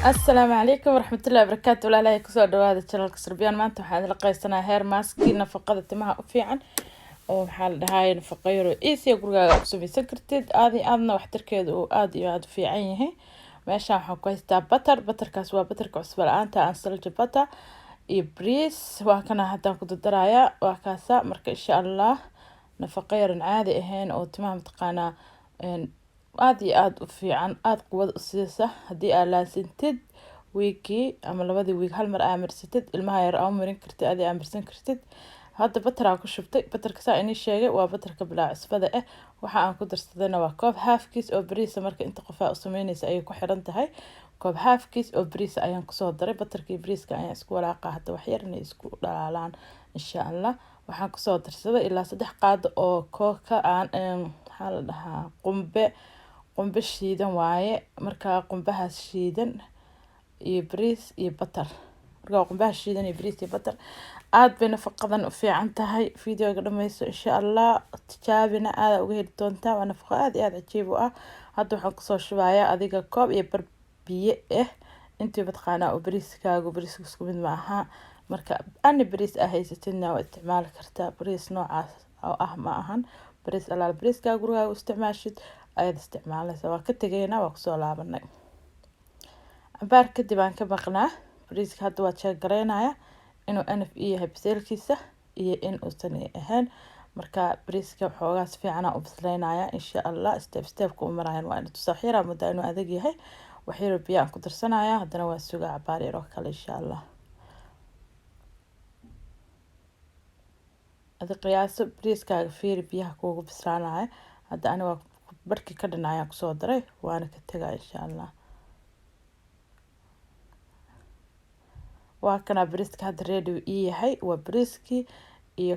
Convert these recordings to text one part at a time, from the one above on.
السلام عليكم ورحمة الله وبركاته. ولا لا كسر دواد الشلال كسربيان ما أنتم حاد لقيسنا هير ماسكي نفقد تمها في عن وحال هاي نفقيرو إيسي وقرقا أقسمي سكرتيد آدي آدنا وحتركيد وآدي آد في عينه ماشا حكويستا بتر كاسوا بتر كعسبال آنتا أنسلج بتر إبريس وكنا حتى كنت درايا وكاسا مرك إن شاء الله نفقير عادي هين أو تمام تقانا aad u fiican aad quwad u siisa haddii aad laasintid wiigii ama labadii wiig hal mar aa marsatid ilmaha yar aa marin kartid adi aa marsan kartid hadda bataraa ku shubtay batarka saa inii sheegay waa batarka bilaa cusbada ah waxa aan ku darsadayna waa koob haafkiis oo bariisa marka inta qofaa u sameynaysa ayay ku xiran tahay koob haafkiis oo bariisa ayaan kusoo daray batarkii bariiska ayaan isku walaaqa hadda wax yar inay isku dhalaalaan insha allah waxaan kusoo darsaday ilaa 3 qaado oo kooka aan maxaa la dhahaa qumbe shiidan waaye markaa qumbahaas shiidan iyo bariis iyo batar markaa qumbahaas shiidan iyo bariis iyo batar aad bay nafaqadan u fiican tahay fiidiyoga dhammayso insha allah tijaabina aad uga heli doontaa waa nafaqo aad iyo aad cajiib u ah hadda waxaan kusoo shubayaa adiga koob iyo bar biyo ah intii badqaanaa oo bariiskaagu bariiska isku mid ma aha marka ani bariis ah haysatidna waa isticmaali kartaa bariis noocaas oo ah ma ahan bariis alaal bariiskaagu gurigaaga isticmaashid ayaad isticmaalaysaa waa ka tagaynaa waa kusoo laabanay cabaar kadib aan ka maqnaa bariiska hadda waa jeeg garaynaya inuu anaf yahay biseelkiisa iyo in uusan ahayn marka bariiska xoogaas fiican u bislaynaya insha allah step ku marayaan waa inuu tusaxira muddo inuu adag yahay waxyar biyo aan ku darsanaya haddana waa sugaa cabaar yar oo kale insha allah adi qiyaaso bariiskaaga fiiri biyaha kuugu bislaanaya hadda ani waa barki ka dhinaya kusoo daray waana ka tagaa insha allah waa kana bariiska hadda ready ii yahay waa bariiskii iyo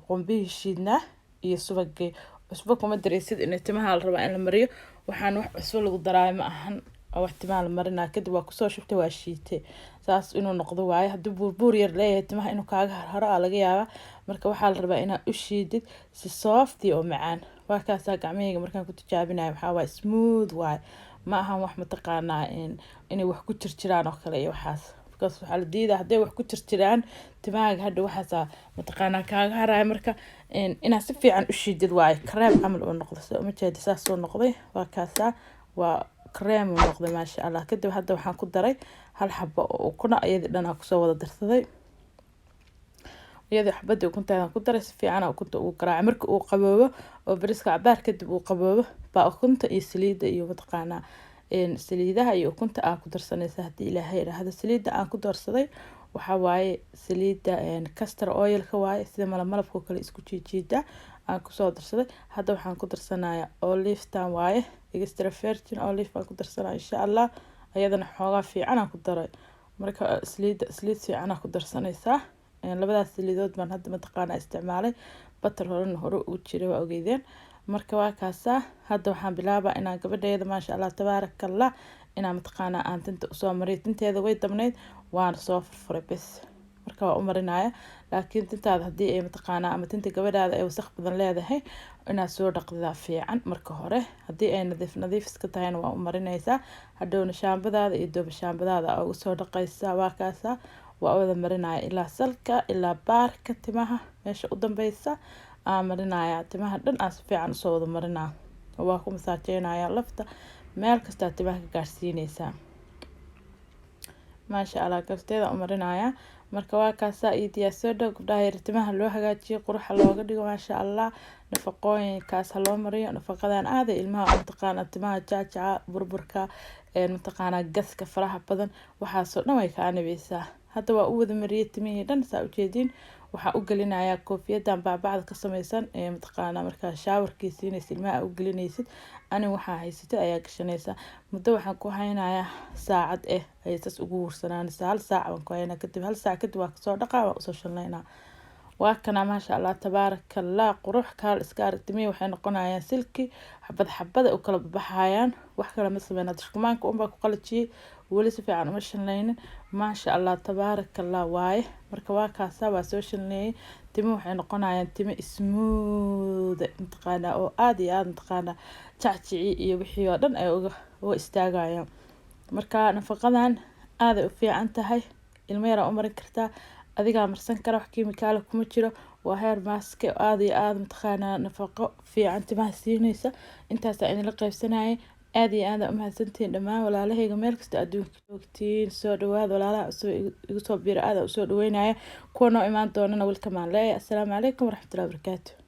qumbihii shiidnaa iyo subagii cusbo kuma dareysid in timaha la rabaa in la mariyo waxaan wax cusbo lagu daraayo ma ahan wax timaha la marinaa kadib waa kusoo shubtay waa shiitay saas inuu noqdo waaye haddii buurbuur yar leeyahay timaha inuu kaaga haro laga yaabaa marka waxaa la rabaa inaad u shiidid si soft oo macaan waa kaasaa gacmahayga markaan ku tijaabinayo waxaa waaye smooth waaye ma ahan wax mataqaanaa inay wax ku jirjiraan oo kale iyo waxaas because waxaa la diidaa hadday wax ku jirjiraan timahaaga hadha waxaasaa mataqaanaa kaaga haraya marka inaad si fiican u shiidid waaye kareem camal uu noqdo soo uma jeedi saas soo noqday waa kaasaa waa kareem uu noqday maasha allah kadib hadda waxaan ku daray hal xabo oo ukuna iyadii dhan aan kusoo wada darsaday iyadii xabadii ukuntaada ku daray si fiican ukunta ugu garaacay marka uu qaboobo oo bariiska cabaar kadib uu qaboobo baa ukunta iyo saliida iyo mataqaanaa saliidaha iyo ukunta aan ku darsanaysa haddii ilaahay yiraahdo saliida aan ku darsaday waxaa waaye saliida castor oilka waaye sida malabka kale isku jiijiida aan kusoo darsaday hadda waxaan ku darsanayaa olive tan waaye extra virgin olive baan ku darsanaa insha allah ayadana xoogaa fiican aan ku daray marka saliid fiican aan ku darsanaysaa labadaas saliidood baan hadda mataqaanaa isticmaalay batar hore ugu jiray waa ogeydeen marka waa kaasaa hadda waxaan bilaabaa inaan gabadheeda maasha allah tabaarakallah inaan mataqaanaa aan tinta usoo mariyo tinteeda way dabnayd waan soo furfuray bes marka waa u marinaya laakiin tintaada haddii ay mataqaanaa ama tinta gabadhaada ay wasakh badan leedahay inaad soo dhaqdaa fiican marka hore haddii ay nadiif iska tahayna waa u marinaysaa hadhowna shaambadaada iyo dooba shaambadaada aa ugu soo dhaqaysaa waa kaasaa waa wada marinaya ilaa salka ilaa baarka timaha meesha u dambeysa aan marinaya timaha dhan aan si fiican usoo wada marinaa waa ku masaajeynaya lafta meel kastaa timaha ka gaarsiinaysaa maasha allah garteeda u marinaya marka waa kaasaa iyo diyaasoo dhow gabdhaha yar timaha loo hagaajiyo quruxa looga dhigo maasha allah nafaqooyinkaas ha loo mariyo nafaqadan aaday ilmaha mataqaanaa timaha jaajaca burburka mataqaanaa gaska faraha badan waxaasoo dhan way kaa nabeysaa hadda waa u wada mariyay timihii dhan saa ujeediin waxaan u gelinayaa koofiyadan baabacda ka samaysan mataqaanaa markaa shaawarkii siinaysa ilmaha u gelinaysid ani waxaa haysatid ayaa gashanaysaa muddo waxaan ku haynayaa saacad ay saas ugu hursanaanaysaa hal saac baan ku haynaa kadib hal saac kadib waa kasoo dhaqaa waan usoo shalnaynaa waa kana maasha allah tabaarakallah qurux kaal iska aragtimihii waxay noqonayaan silki xabada u kala baxayaan wax kale ma sameynaa dashkumaanka unbaa ku qalajiyey weli si fiican uma shalnaynin maasha allah tabaarakallah waaye marka waa kaasaa waa soo shalneeyey timo waxay noqonayaan timo smooth mataqaanaa oo aad iyo aad mataqaanaa jacjici iyo wixii oo dhan ay uga istaagayaan marka nafaqadan aad u fiican tahay ilmo yar u marin kartaa adiga marsan kara wax kiimikaal kuma jiro waa hair mask aad iyo aad mataqaanaa nafaqo fiican timaha siinaysa intaas aan la qaybsanahay aad iyo aad u mahadsantiin dhammaan walaalahayga meel kasta adduunka joogtiin soo dhawaad walaalaha igu soo biir aad u soo dhaweynaya kuwa noo imaan doonana welcome aan leeyahay assalaamu calaykum waraxmatullaahi wabarakaatuh